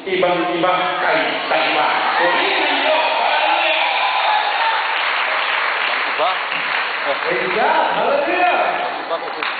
ibang-iba kay iba. Purihin niyo! Ibang-iba? Praise God! Hallelujah! Ibang-iba talaga.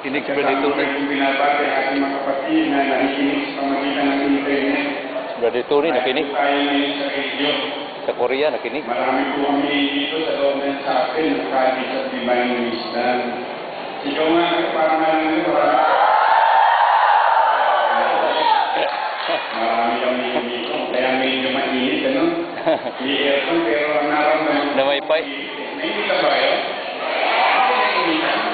Kinig sa binabati ang ating mga kapatid na nakikinig sa pamagitan ng internet. Brother Tony, nakinig. Tayo ngayon sa radio. Sa Korea, nakinig. Marami po kami dito sa loob ng chapel ng College of Divine Wisdom. Ikaw nga, parang marami kami dito. Kaya medyo mainit, ano? I-aircon, pero ang naramdaman Na wifi? Nainit ka ba kayo? Nainit.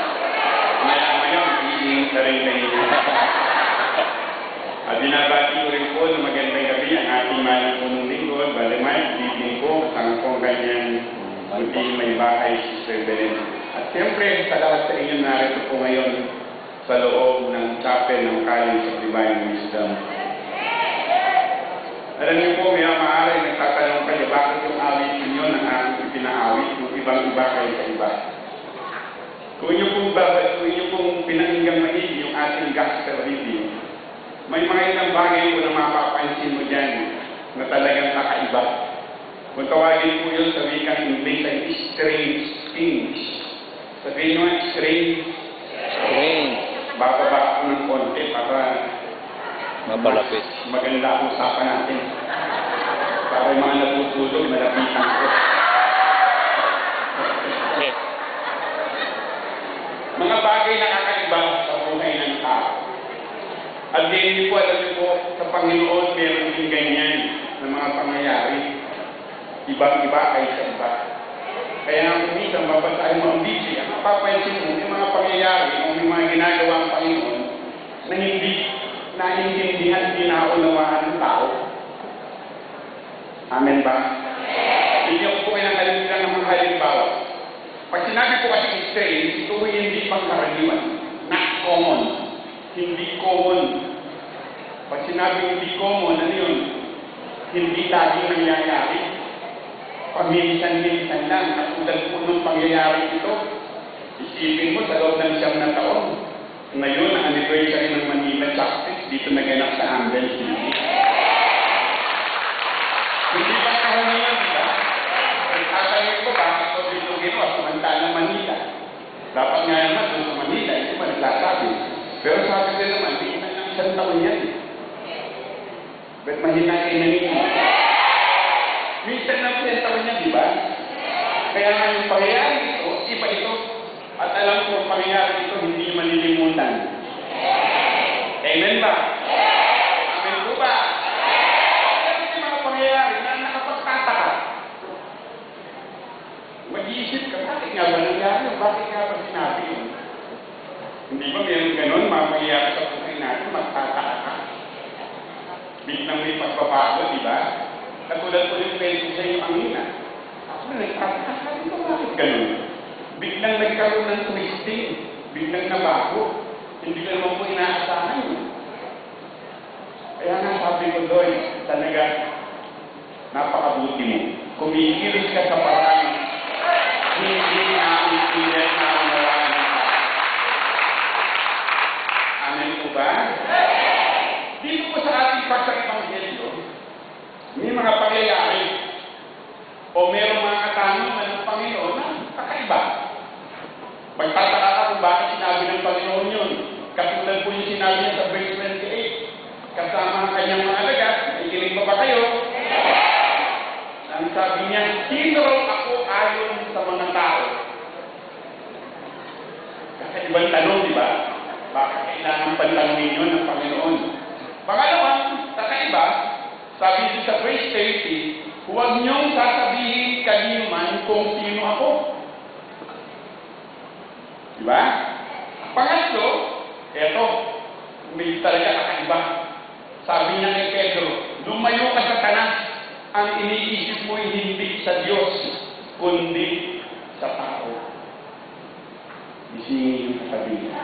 At binabati ko rin po na magandang gabi ang ating manang punong lingkod, Brother Mike, bibig ko, kasama po ang kanyang munting may bahay, Sister Belen. At siyempre, sa lahat sa inyo narito po ngayon sa loob ng chapel ng College of Divine Wisdom. Alam niyo po, may maaari nagtatanong kayo, bakit yung awit ninyo ng aking ipinaawit, yung ibang-iba kayo sa iba? Kung inyo pong pinakinggan maigi yung ating gospel reading, may mga ilang bagay po na mapapansin mo dyan na talagang kakaiba. Kung tawagin po yun sa wikang English ay strange things. Sabihin nyo, strange. Strange. Bababa ko ng konti para Mapalapit. maganda ang usapan natin. Para yung mga natutulog, malapitan ko. Mga bagay na kakaiba sa buhay ng tao. At din po, alam niyo po, sa Panginoon, meron din ganyan na mga pangyayari. Ibang-iba ay sa iba. Kaya ang minsan, mabasahin mo ang Biblia, mapapansin mo yung mga pangyayari o yung mga ginagawa ang Panginoon na hindi naiintindihan, hindi naunawaan ng tao. Amen ba? Hindi ako po kinakalimutan ng mga halimbawa. Pag sinabi ko kasi strange, ito hindi pangkaraniwan. Not common. Hindi common. Pag sinabi hindi common, ano yun? Hindi laging nangyayari. Paminsan-minsan lang, katulad po ng pangyayari ito. Isipin mo sa loob ng 9 na taon. Ngayon, ang anniversary ng Manila Justice, dito naganap sa Ambel City. Hindi ba kahuluyan, di ba? Nagtatanong ko, bakit ko dito ginawa samantalang Manila? Dapat nga naman doon sa Manila, hindi ba nagsasabi? Pero sabi ko naman, hindi na ng 1 taon yan. Ba't mahinain na ninyo? Minsan na 1 taon yan, di ba? Kaya nga yung pangyayari ito, iba ito. At alam ko, ang pangyayari ito, hindi malilimutan. Amen ba? Amen po ba? Pero yung mga pangyayari na nakapagtataka. Mag-iisip ka, bakit nga ba nangyari? Bakit nga ba sinabi yun? Hindi ba meron ganun, mga pangyayari sa buhay natin, magtataka ka. Biglang may pagbabago, di ba? Katulad ko yung kwento sa inyo ang ina. Ako na nagtataka, sabi ko, bakit ganun? Biglang nagkaroon ng twisting, biglang nabago. Hindi ko naman po inaasahan yun. Kaya nga sabi ko doon, talaga, napakabuti mo. Kumikilos ka sa parang hindi naintindihan na unawaan ng tao. Amen po ba? Dito po sa ating pagsang-ebanghelyo, may mga pangyayari o mayroong mga katanungan ng Panginoon na kakaiba. Magtataka ka kung bakit sinabi ng Panginoon yun. Katulad po yung sinabi niya sa verse 28. Kasama ang kanyang mga alagad, nakikinig pa ba kayo? Ang sabi niya, sino raw ako ayon sa mga tao? Kakaibang tanong, di ba? Bakit kailangan pantanungin yun ng Panginoon? Pangalawang, kakaiba, sabi dito sa verse 30, huwag niyong sasabihin kanino man kung sino ako. Diba? Pangatlo, eto, may talaga kakaiba. Sabi niya kay Pedro, lumayo ka sa tanas, ang iniisip mo ay hindi sa Diyos, kundi sa tao. Isingin yung sabihin.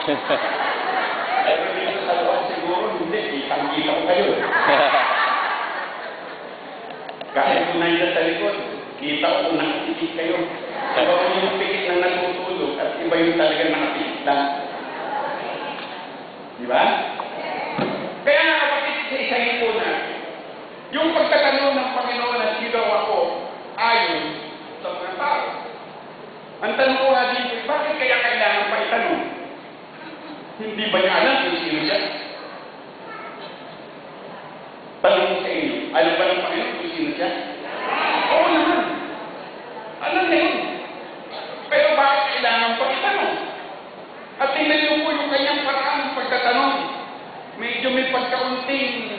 Pero dito sa loob siguro, hindi. Kitang-kita ko kayo. Kahit kung nandiyan sa likod, kita ko kung nakapikit kayo. Iba ko yung pikit na natutulog at iba yung talagang nakapikit lang. Di ba? Kaya nga kapatid sa isahin po na, yung pagtatanong ng Panginoon na sino ako ayon sa mga tao. Ang tanong ko nga dito, bakit kaya kailangan pa itanong? Hindi ba niya alam kung sino siya? Tanong ko sa inyo, alam ba ng Panginoon kung sino siya? Oo naman. Alam na yun. Pero bakit kailangan pa itanong? At tingnan niyo po yung kanyang paraan ng pagtatanong. Medyo may pagkaunting